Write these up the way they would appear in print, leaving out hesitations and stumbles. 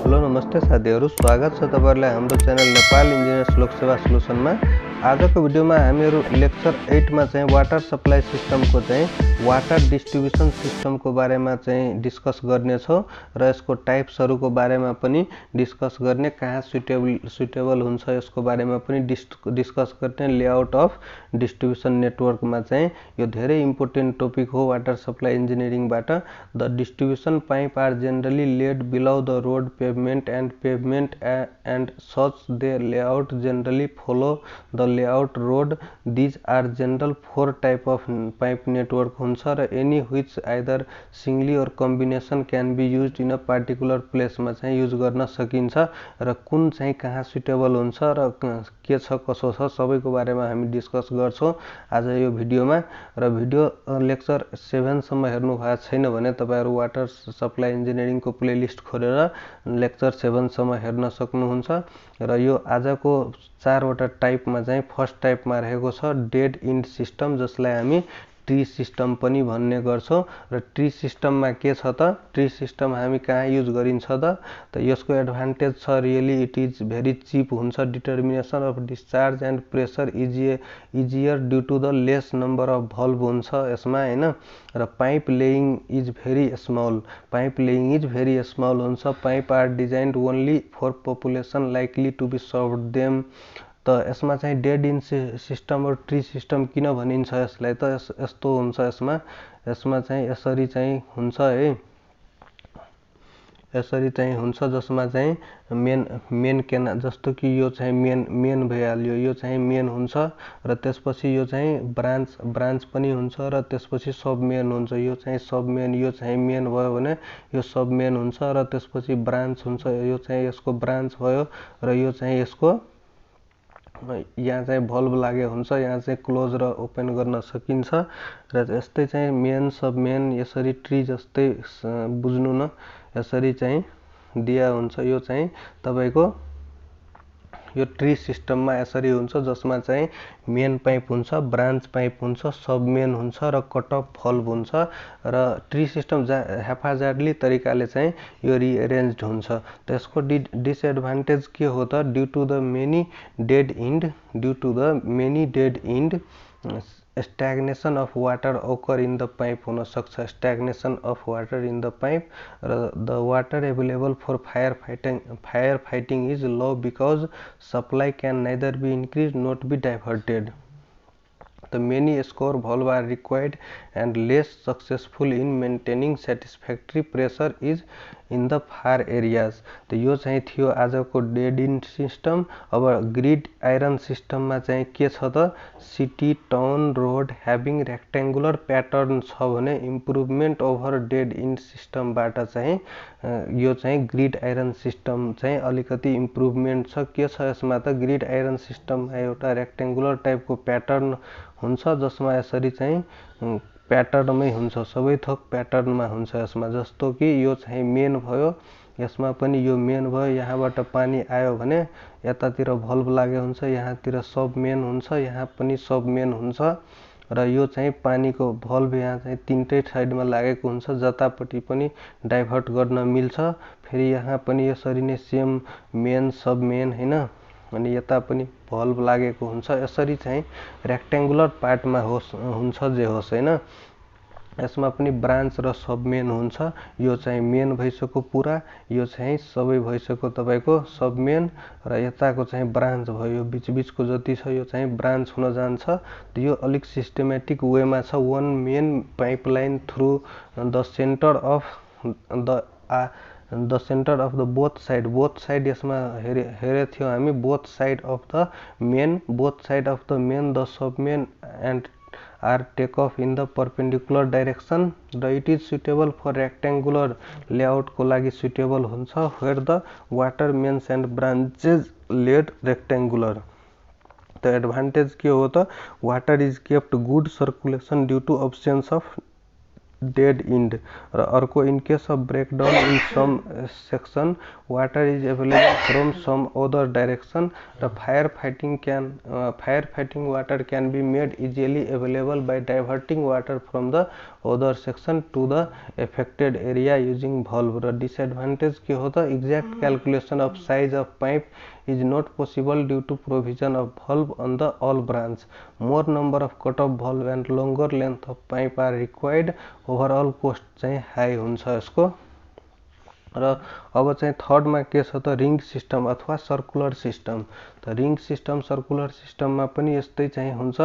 Hello नमस्ते साथीहरु, स्वागत छ तपाईहरुलाई हाम्रो च्यानल नेपाल इन्जिनियर्स लोक सेवा सोलुसनमा। आजको भिडियोमा हामीहरु लेक्चर 8 मा चाहिँ वाटर सप्लाई सिस्टमको चाहिँ वाटर डिस्ट्रिब्युसन सिस्टमको बारेमा चाहिँ डिस्कस गर्ने छौं र यसको टाइप्सहरुको बारेमा पनि डिस्कस गर्ने, कहाँ सुटेबल हुन्छ यसको बारेमा पनि डिस्कस गर्ने। लेआउट अफ डिस्ट्रिब्युसन नेटवर्कमा चाहिँ यो धेरै इम्पोर्टेन्ट टपिक हो वाटर सप्लाई इन्जिनियरिङबाट। The distribution pipe are generally laid below the road pavement and such their layout generally follow the layout road. These are general 4 type of pipe network हुन्छ र any which either singly or combination can be used in a particular place मा चाहिँ use गर्न सकिन्छ र कुन चाहिँ कहाँ सुटेबल हुन्छ र के छ कसो छ सबैको बारेमा हामी डिस्कस गर्छौं आज यो भिडियोमा। र भिडियो लेक्चर 7 सम्म हेर्नु भएको छैन भने तपाईहरु वाटर सप्लाई इन्जिनियरिङको प्लेलिस्ट खोलेर लेक्चर 7 सम्म हेर्न सक्नुहुन्छ। र यो आजको 4 वटा टाइपमा चाहिँ फर्स्ट टाइपमा रहेको छ डेड इन्ड सिस्टम, जसलाई हामी ट्री सिस्टम पनि भन्ने गर्छौं। र ट्री सिस्टममा के छ त, ट्री सिस्टम हामी कहाँ युज गरिन्छ त यसको एडभान्टेज छ really it is very cheap हुन्छ। Determination of discharge and pressure easier due to the less number of valve हुन्छ यसमा हैन। र pipe laying is very small, pipe laying is very small हुन्छ। Pipe are designed only for population likely to be served them. त यसमा चाहिँ dead end system or tree system किन भनिन्छ यसलाई त यस्तो हुन्छ। यसमा चाहिँ यसरी चाहिँ हुन्छ है, यसरी चाहिँ हुन्छ जसमा चाहिँ मेन केना जस्तो कि यो चाहिँ मेन भइहाल्यो, यो चाहिँ मेन हुन्छ र त्यसपछि यो चाहिँ ब्रान्च पनि हुन्छ र त्यसपछि सब मेन हुन्छ। यो चाहिँ सब मेन, यो चाहिँ मेन भयो भने यो सब मेन हुन्छ र त्यसपछि ब्रान्च हुन्छ, यो चाहिँ यसको ब्रान्च भयो र यो चाहिँ यसको यहाँ चाहिँ भल्भ लागे हुन्छ, यहाँ चाहिँ क्लोज र ओपन गर्न सकिन्छ। र यस्तै चाहिँ मेन सब मेन यसरी ट्री जस्तै बुझ्नु न, यसरी चाहिँ दिया हुन्छ। यो चाहिँ तपाईको यो ट्री सिस्टममा यसरी हुन्छ जसमा चाहिँ मेन पाइप हुन्छ, ब्रान्च पाइप हुन्छ, सब मेन हुन्छ र कट अफ भल्भ हुन्छ। र ट्री सिस्टम हेफाजतली तरिकाले चाहिँ यो रिअरेन्ज्ड हुन्छ। त्यसको डिसएडभान्टेज के हो त, due to the many dead end stagnation of water occur in the pipe हुन सक्छ। stagnation of water in the pipe र the water available for firefighting is low because supply can neither be increased nor be diverted. The many score valve are required and less successful in maintaining satisfactory pressure is in the far areas. त यो चाहिँ थियो आजको dead end system. अब grid iron सिस्टममा चाहिँ के छ त, city town road having rectangular pattern छ भने इम्प्रुभमेन्ट ओभर डेड इन्ड सिस्टमबाट चाहिँ यो चाहिँ ग्रिड आइरन सिस्टम चाहिँ अलिकति इम्प्रुभमेन्ट छ। के छ यसमा त, ग्रिड आइरन सिस्टममा एउटा रेक्टेंगुलर टाइपको प्याटर्न हुन्छ जसमा यसरी चाहिँ प्याटर्नमै हुन्छ, सबै थोक प्याटर्नमा हुन्छ यसमा। जस्तो कि यो चाहिँ मेन भयो, यसमा पनि यो मेन भयो, यहाँबाट पानी आयो भने यतातिर भल्भ लागे हुन्छ, यहाँतिर सब मेन हुन्छ, यहाँ पनि सब मेन हुन्छ। र यो चाहिँ पानीको भल्भ यहाँ चाहिँ तीनटै साइडमा लागेको हुन्छ, जतापट्टि पनि डाइभर्ट गर्न मिल्छ। फेरि यहाँ पनि यसरी नै सेम मेन सब मेन हैन, अनि यता पनि भल्भ लागेको हुन्छ। यसरी चाहिँ रेक्टेंगुलर पार्टमा हुन्छ जे होस् हैन। यसमा पनि ब्रान्च र सब मेन हुन्छ। यो चाहिँ मेन भइसक्यो पुरा, यो चाहिँ सबै भइसक्यो तपाईको सब मेन र यताको चाहिँ ब्रान्च भयो। यो बीचको जति छ यो चाहिँ ब्रान्च हुन जान्छ। यो अलिक सिस्टमेटिक वेमा छ। One main pipeline through the centre of the both side यसमा हेरे थियो हामी। Both side of the main the sub main and are take off in the perpendicular direction र it is suitable for rectangular layout को लागि suitable हुन्छ where the water mains and branches laid rectangular। the advantage के हो त, water is kept good circulation due to absence of dead end र अर्को in case of breakdown in some section water is available from some other direction र fire fighting water can be made easily available by diverting water from the other section to the affected area using valve र disadvantage के हो त exact calculation of size of pipe is not possible due to provision of valve on the all branch. More number of cut-off valve and longer length of pipe are required. Overall cost चाहिँ high हुन्छ यसको। र अब चाहिँ थर्डमा के छ त रिङ सिस्टम अथवा सर्कुलर सिस्टम। त रिङ सिस्टम सर्कुलर सिस्टममा पनि यस्तै चाहिँ हुन्छ।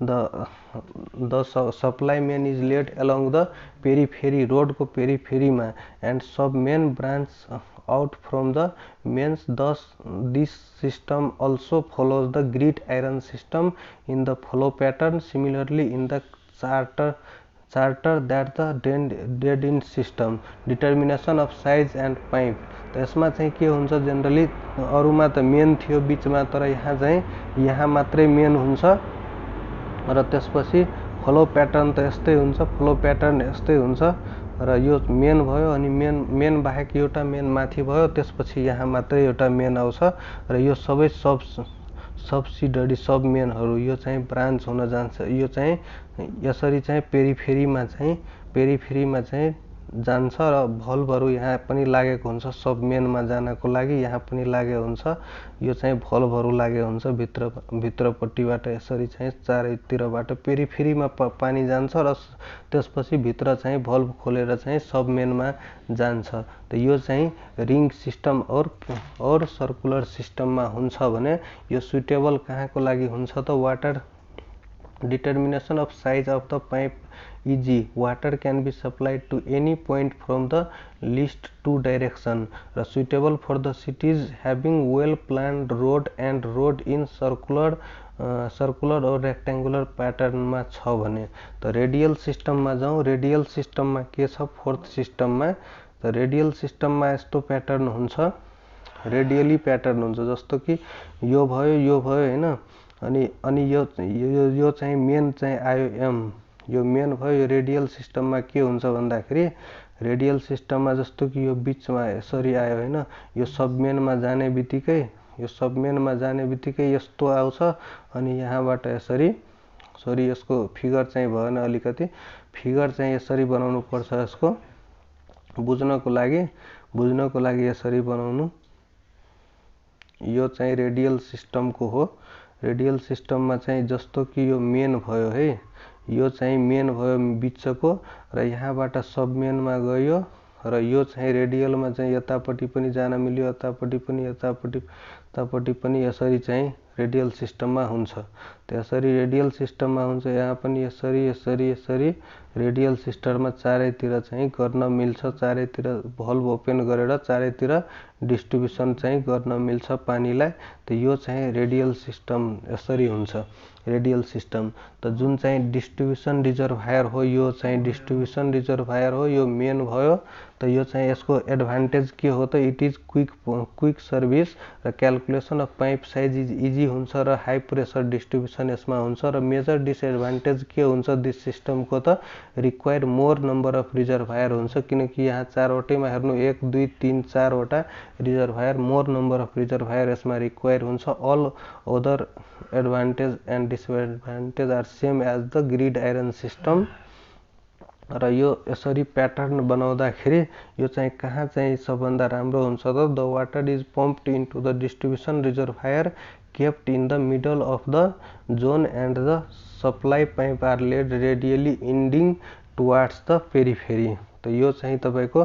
The supply main is laid along the periphery रोडको पेरिफेरीमा and sub main branch out from the mains. Thus this system also follows the grid iron system in the flow pattern. Similarly in the charter that the dead end system determination of size and pipe. त यसमा चाहिँ के हुन्छ generally अरूमा त main थियो बीचमा तर यहाँ चाहिँ यहाँ मात्रै मेन हुन्छ र त्यसपछि फ्लो प्याटर्न त यस्तै हुन्छ फ्लो प्याटर्न यस्तै हुन्छ र यो मेन भयो अनि मेन बाहेक एउटा मेन माथि भयो त्यसपछि यहाँ मात्रै एउटा मेन आउँछ र यो सबै सबसिडरी सब मेनहरू यो चाहिँ ब्रान्च हुन जान्छ। यो चाहिँ यसरी चाहिँ पेरिफेरीमा चाहिँ जान्छ र भल्भहरू यहाँ पनि लागेको हुन्छ सब मेनमा जानको लागि यहाँ पनि लागेको हुन्छ। यो चाहिँ भल्भहरू लागेको हुन्छ भित्रपट्टिबाट यसरी चाहिँ चारैतिरबाट पेरिफेरीमा पानी जान्छ र त्यसपछि भित्र चाहिँ भल्भ खोलेर चाहिँ सब मेनमा जान्छ। त यो चाहिँ रिङ सिस्टम और सर्कुलर सिस्टममा हुन्छ भने यो सुटेबल कहाँको लागि हुन्छ त water determination of size of the pipe easy. Water can be supplied to any point from the least two direction. Suitable for the cities having well planned road and road in circular or rectangular pattern मा छ भने त radial सिस्टममा जाउँ। Radial सिस्टममा के छ fourth सिस्टममा त रेडियल सिस्टममा यस्तो प्याटर्न हुन्छ रेडियली प्याटर्न हुन्छ जस्तो कि यो भयो हैन अनि यो चाहिँ मेन चाहिँ आयो एम यो मेन भयो। यो रेडियल सिस्टममा के हुन्छ भन्दाखेरि रेडियल सिस्टममा जस्तो कि यो बीचमा यसरी आयो हैन यो सब मेनमा जाने बित्तिकै यस्तो आउँछ अनि यहाँबाट यसरी सरी यसको फिगर चाहिँ भएन अलिकति फिगर चाहिँ यसरी बनाउनु पर्छ। यसको बुझ्नको लागि यसरी बनाउनु। यो चाहिँ रेडियल सिस्टमको हो। रेडियल सिस्टममा चाहिँ जस्तो कि यो मेन भयो है यो चाहिँ मेन भयो बीचको र यहाँबाट सब मेनमा गयो र यो चाहिँ रेडियलमा चाहिँ यतापट्टि पनि जान मिल्यो यतापट्टि पनि यसरी चाहिँ रेडियल सिस्टममा हुन्छ। त्यसरी रेडियल सिस्टममा हुन्छ यहाँ पनि यसरी रेडियल सिस्टममा चारैतिर चाहिँ गर्न मिल्छ। चारैतिर भल्भ ओपन गरेर चारैतिर डिस्ट्रिब्युसन चाहिँ गर्न मिल्छ पानीलाई। त यो चाहिँ रेडियल सिस्टम यसरी हुन्छ रेडियल सिस्टम। त जुन चाहिँ डिस्ट्रिब्युसन रिजर्भायर हो यो चाहिँ डिस्ट्रिब्युसन रिजर्भायर हो यो मेन भयो। त यो चाहिँ यसको एडभान्टेज के हो त इट इज क्विक सर्भिस र calculation of pipe size is easy हुन्छ र हाई प्रेसर डिस्ट्रिब्युसन यसमा हुन्छ। र मेजर डिसएडभान्टेज के हुन्छ दिस सिस्टमको त require more number of reservoir हुन्छ किनकि यहाँ चारवटैमा हेर्नु 1 2 3 4 वटा reservoir more number of reservoir यसमा रिक्वायर हुन्छ। All other advantage and disadvantage are same as the gridiron system. र यो यसरी प्याटर्न बनाउँदाखेरि यो चाहिँ कहाँ चाहिँ सबभन्दा राम्रो हुन्छ त the water is pumped into the distribution reservoir kept in the middle of the zone and the supply pipe are laid radially ending towards the periphery. त यो चाहिँ तपाईको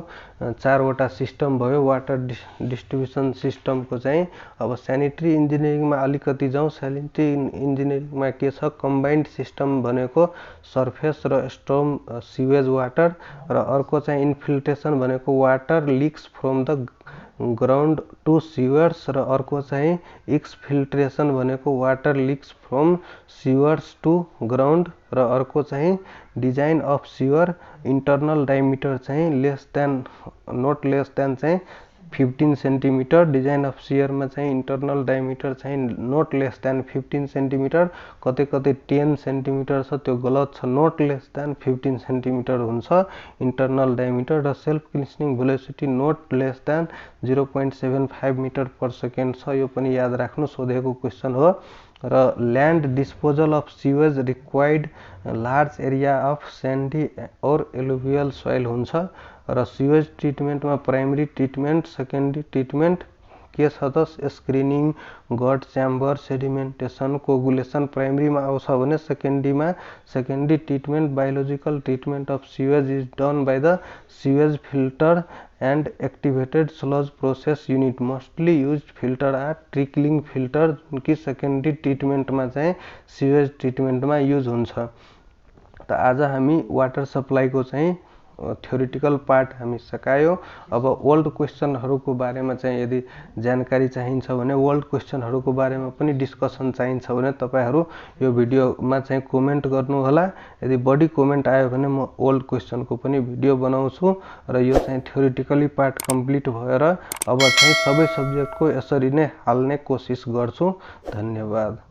चारवटा सिस्टम भयो वाटर डिस्ट्रिब्युसन सिस्टमको चाहिँ। अब स्यानिटरी इन्जिनियरिङमा अलिकति जाउँ। स्यानिटरी इन्जिनियरिङमा के छ कम्बाइन्ड सिस्टम भनेको सर्फेस र स्टर्म सिवेज वाटर र अर्को चाहिँ इन्फिल्ट्रेसन भनेको water leaks from the ground to sewers र अर्को चाहिँ एक्सफिल्ट्रेसन भनेको water leaks from sewers to ground र अर्को चाहिँ design of sewer internal diameter चाहिँ नट लेस देन चाहिँ 15 सेन्टिमिटर, डिजाइन अफ सियरमा चाहिँ इन्टरनल डायमिटर चाहिँ नोट लेस देन 15 सेन्टिमिटर, कतै कतै 10 सेन्टिमिटर छ, त्यो गलत छ, नोट लेस देन 15 सेन्टिमिटर हुन्छ इन्टरनल डायमिटर। र self cleansing velocity not less than 0.75 metre per second छ, यो पनि याद राख्नु, सोधेको क्वेसन हो। र land disposal of sewage required large area of sandy or alluvial soil हुन्छ। र सिवेज ट्रिटमेन्टमा प्राइमरी ट्रिटमेन्ट, सेकेन्डरी ट्रिटमेन्ट के छ त screening, grit chamber, sedimentation, coagulation प्राइमरीमा आउँछ भने secondary treatment biological treatment of sewage is done by the sewage filter and activated sludge process unit. Mostly use filter are trickling filter, कि secondary ट्रिटमेन्टमा चाहिँ sewage ट्रिटमेन्टमा use हुन्छ। त आज हामी वाटर सप्लाईको चाहिँ थ्योरिटिकल पार्ट हामी सकायो। अब ओल्ड क्वेसनहरूको बारेमा चाहिँ यदि जानकारी चाहिन्छ भने, ओल्ड क्वेसनहरूको बारेमा पनि डिस्कसन चाहिन्छ भने तपाईहरु यो भिडियोमा चाहिँ कमेन्ट गर्नु होला। यदि बढी कमेन्ट आयो भने म ओल्ड क्वेसनको पनि भिडियो बनाउँछु। र यो चाहिँ थ्योरिटिकली पार्ट कम्प्लिट भएर अब चाहिँ सबै सब्जेक्टको यसरी नै हाल्ने कोसिस गर्छु। धन्यवाद।